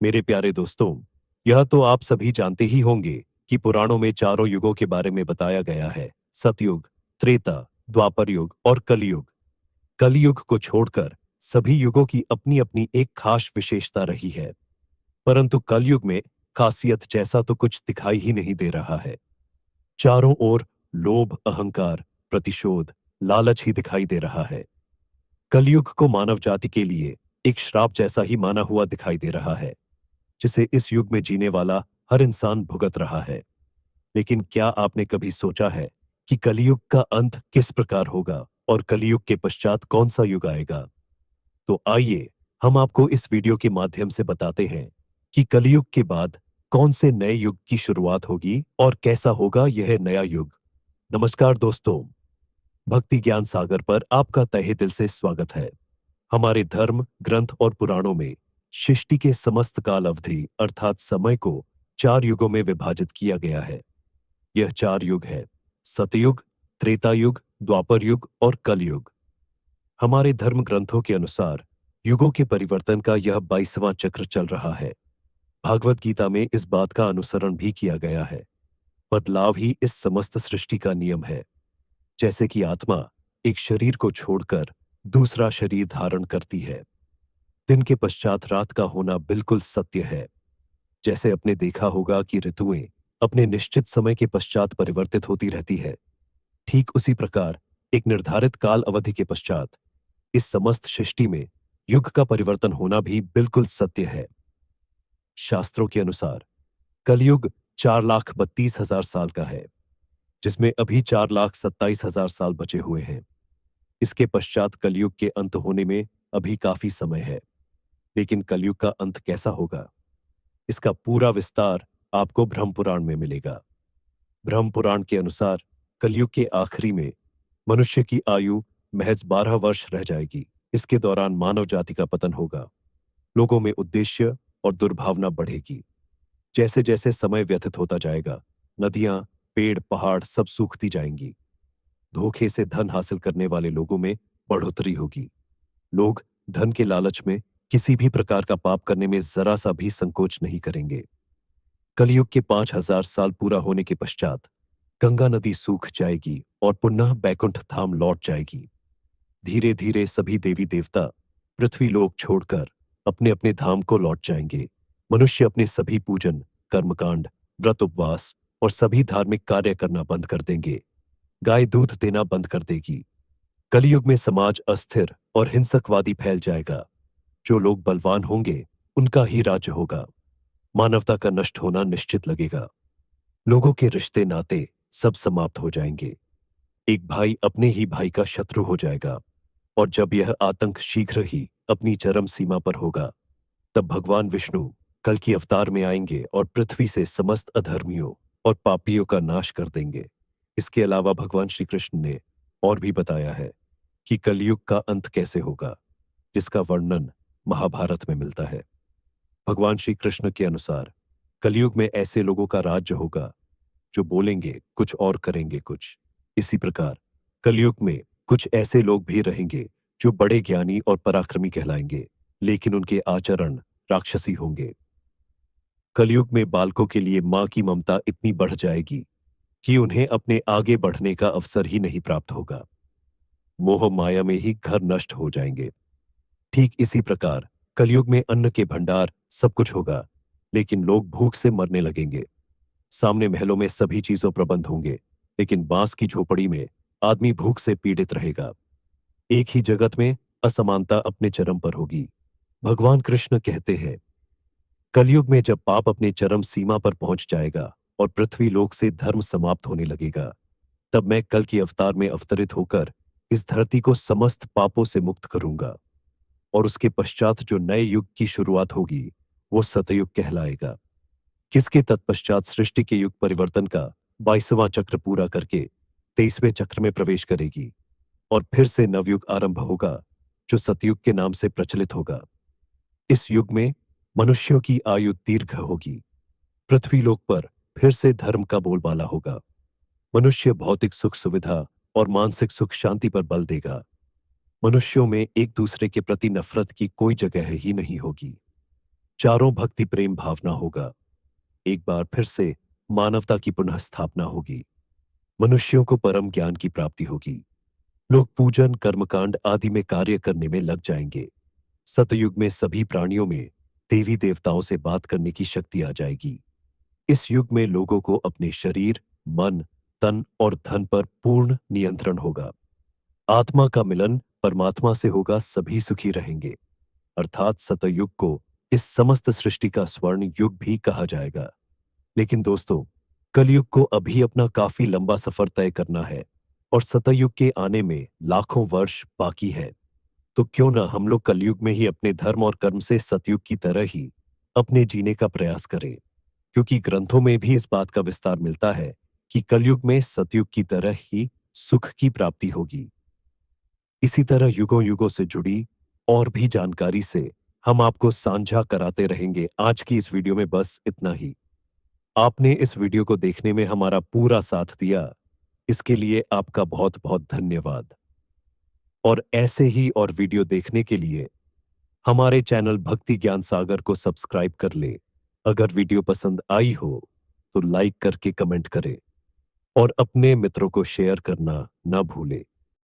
मेरे प्यारे दोस्तों, यह तो आप सभी जानते ही होंगे कि पुराणों में चारों युगों के बारे में बताया गया है। सतयुग, त्रेता, द्वापर युग और कलयुग। कलयुग को छोड़कर सभी युगों की अपनी अपनी एक खास विशेषता रही है। परंतु कलयुग में खासियत जैसा तो कुछ दिखाई ही नहीं दे रहा है। चारों ओर लोभ, अहंकार, प्रतिशोध, लालच ही दिखाई दे रहा है। कलयुग को मानव जाति के लिए एक श्राप जैसा ही माना हुआ दिखाई दे रहा है, जिसे इस युग में जीने वाला हर इंसान भुगत रहा है। लेकिन क्या आपने कभी सोचा है कि कलयुग का अंत किस प्रकार होगा और कलयुग के पश्चात कौन सा युग आएगा? तो आइए हम आपको इस वीडियो के माध्यम से बताते हैं कि कलयुग के बाद कौन से नए युग की शुरुआत होगी और कैसा होगा यह नया युग। नमस्कार दोस्तों, भक्ति ज्ञान सागर पर आपका तहे दिल से स्वागत है। हमारे धर्म ग्रंथ और पुराणों में सृष्टि के समस्त काल अवधि अर्थात समय को चार युगों में विभाजित किया गया है। यह चार युग है: सतयुग, त्रेता युग, द्वापर युग और कलयुग। हमारे धर्म ग्रंथों के अनुसार युगों के परिवर्तन का यह 22वां चक्र चल रहा है। भागवत गीता में इस बात का अनुसरण भी किया गया है। बदलाव ही इस समस्त सृष्टि का नियम है। जैसे कि आत्मा एक शरीर को छोड़कर दूसरा शरीर धारण करती है, दिन के पश्चात रात का होना बिल्कुल सत्य है। जैसे आपने देखा होगा कि ऋतुएं अपने निश्चित समय के पश्चात परिवर्तित होती रहती है, ठीक उसी प्रकार एक निर्धारित काल अवधि के पश्चात इस समस्त सृष्टि में युग का परिवर्तन होना भी बिल्कुल सत्य है। शास्त्रों के अनुसार कलयुग 4,32,000 साल का है, जिसमें अभी 4,27,000 साल बचे हुए हैं। इसके पश्चात कलयुग के अंत होने में अभी काफी समय है। लेकिन कलयुग का अंत कैसा होगा, इसका पूरा विस्तार आपको ब्रह्म पुराण में मिलेगा। ब्रह्म पुराण के अनुसार कलयुग के आखिरी में मनुष्य की आयु महज 12 वर्ष रह जाएगी। इसके दौरान मानव जाति का पतन होगा। लोगों में उद्देश्य और दुर्भावना बढ़ेगी। जैसे जैसे समय व्यतीत होता जाएगा, नदियां, पेड़, पहाड़ सब सूखती जाएंगी। धोखे से धन हासिल करने वाले लोगों में बढ़ोतरी होगी। लोग धन के लालच में किसी भी प्रकार का पाप करने में जरा सा भी संकोच नहीं करेंगे। कलयुग के 5,000 साल पूरा होने के पश्चात गंगा नदी सूख जाएगी और पुनः बैकुंठ धाम लौट जाएगी। धीरे धीरे सभी देवी देवता पृथ्वी लोक छोड़कर अपने अपने धाम को लौट जाएंगे। मनुष्य अपने सभी पूजन, कर्मकांड, व्रत, उपवास और सभी धार्मिक कार्य करना बंद कर देंगे। गाय दूध देना बंद कर देगी। कलयुग में समाज अस्थिर और हिंसकवादी फैल जाएगा। जो लोग बलवान होंगे उनका ही राज्य होगा। मानवता का नष्ट होना निश्चित लगेगा। लोगों के रिश्ते नाते सब समाप्त हो जाएंगे। एक भाई अपने ही भाई का शत्रु हो जाएगा। और जब यह आतंक शीघ्र ही अपनी चरम सीमा पर होगा, तब भगवान विष्णु कल की अवतार में आएंगे और पृथ्वी से समस्त अधर्मियों और पापियों का नाश कर देंगे। इसके अलावा भगवान श्री कृष्ण ने और भी बताया है कि कलयुग का अंत कैसे होगा, जिसका वर्णन महाभारत में मिलता है। भगवान श्री कृष्ण के अनुसार कलयुग में ऐसे लोगों का राज्य होगा जो बोलेंगे कुछ और करेंगे कुछ। इसी प्रकार कलयुग में कुछ ऐसे लोग भी रहेंगे जो बड़े ज्ञानी और पराक्रमी कहलाएंगे, लेकिन उनके आचरण राक्षसी होंगे। कलयुग में बालकों के लिए मां की ममता इतनी बढ़ जाएगी कि उन्हें अपने आगे बढ़ने का अवसर ही नहीं प्राप्त होगा। मोह माया में ही घर नष्ट हो जाएंगे। ठीक इसी प्रकार कलयुग में अन्न के भंडार सब कुछ होगा, लेकिन लोग भूख से मरने लगेंगे। सामने महलों में सभी चीजों प्रबंध होंगे, लेकिन बांस की झोपड़ी में आदमी भूख से पीड़ित रहेगा। एक ही जगत में असमानता अपने चरम पर होगी। भगवान कृष्ण कहते हैं, कलयुग में जब पाप अपने चरम सीमा पर पहुंच जाएगा और पृथ्वी लोक से धर्म समाप्त होने लगेगा, तब मैं कल की अवतार में अवतरित होकर इस धरती को समस्त पापों से मुक्त करूंगा। और उसके पश्चात जो नए युग की शुरुआत होगी वो सतयुग कहलाएगा। किसके तत्पश्चात सृष्टि के युग परिवर्तन का 22वां चक्र पूरा करके 23वें चक्र में प्रवेश करेगी और फिर से नवयुग आरंभ होगा, जो सतयुग के नाम से प्रचलित होगा। इस युग में मनुष्यों की आयु दीर्घ होगी। पृथ्वी लोक पर फिर से धर्म का बोलबाला होगा। मनुष्य भौतिक सुख सुविधा और मानसिक सुख शांति पर बल देगा। मनुष्यों में एक दूसरे के प्रति नफरत की कोई जगह ही नहीं होगी। चारों भक्ति प्रेम भावना होगा। एक बार फिर से मानवता की पुनः स्थापना होगी। मनुष्यों को परम ज्ञान की प्राप्ति होगी। लोग पूजन कर्मकांड आदि में कार्य करने में लग जाएंगे। सतयुग में सभी प्राणियों में देवी देवताओं से बात करने की शक्ति आ जाएगी। इस युग में लोगों को अपने शरीर, मन, तन और धन पर पूर्ण नियंत्रण होगा। आत्मा का मिलन परमात्मा से होगा, सभी सुखी रहेंगे। अर्थात सतयुग को इस समस्त सृष्टि का स्वर्ण युग भी कहा जाएगा। लेकिन दोस्तों, कलयुग को अभी अपना काफी लंबा सफर तय करना है और सतयुग के आने में लाखों वर्ष बाकी है। तो क्यों ना हम लोग कलयुग में ही अपने धर्म और कर्म से सतयुग की तरह ही अपने जीने का प्रयास करें, क्योंकि ग्रंथों में भी इस बात का विस्तार मिलता है कि कलयुग में सतयुग की तरह ही सुख की प्राप्ति होगी। इसी तरह युगों युगों से जुड़ी और भी जानकारी से हम आपको साझा कराते रहेंगे। आज की इस वीडियो में बस इतना ही। आपने इस वीडियो को देखने में हमारा पूरा साथ दिया, इसके लिए आपका बहुत बहुत धन्यवाद। और ऐसे ही और वीडियो देखने के लिए हमारे चैनल भक्ति ज्ञान सागर को सब्सक्राइब कर ले। अगर वीडियो पसंद आई हो तो लाइक करके कमेंट करें और अपने मित्रों को शेयर करना ना भूले।